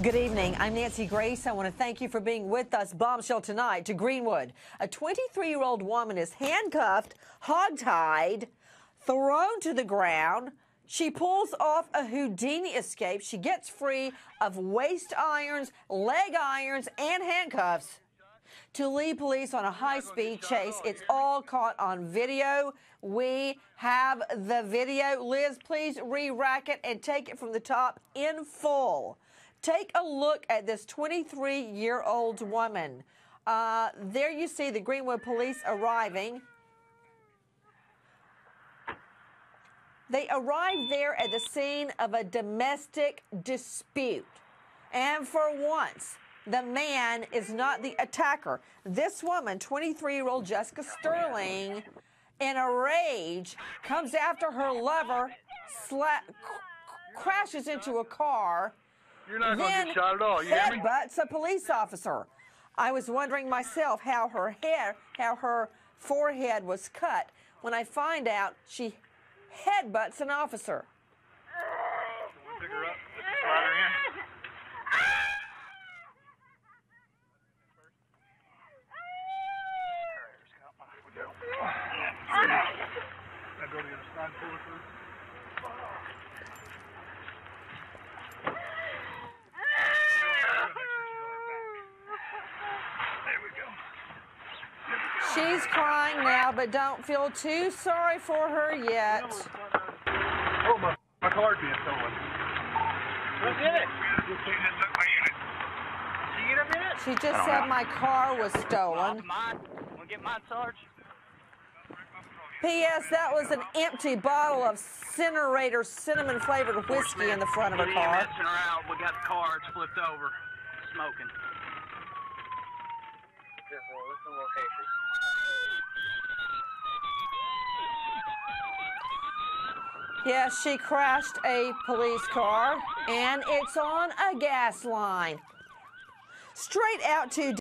Good evening. I'm Nancy Grace. I want to thank you for being with us. Bombshell tonight to Greenwood. A 23-year-old woman is handcuffed, hogtied, thrown to the ground. She pulls off a Houdini escape. She gets free of waist irons, leg irons, and handcuffs to lead police on a high-speed chase. It's all caught on video. We have the video. Liz, please re-rack it and take it from the top in full. Take a look at this 23-year-old woman. There you see the Greenwood police arriving. They arrived there at the scene of a domestic dispute. And for once, the man is not the attacker. This woman, 23-year-old Jessica Sterling, in a rage, comes after her lover, crashes into a car, You're not going to get shot at all. You hear me? headbutts a police officer. I was wondering myself how her forehead was cut when I find out she headbutts an officer. Pick her up. Slide her in. I go to get a slide puller through. She's crying now, but don't feel too sorry for her yet. Oh, my car's being stolen. Who did it? She just said my car was stolen. Wanna get mine, Sarge? P.S. That was an empty bottle of Incinerator cinnamon-flavored whiskey in the front of her car. Messing around. We got the cards flipped over, smoking. Yes, she crashed a police car, and it's on a gas line. Straight out to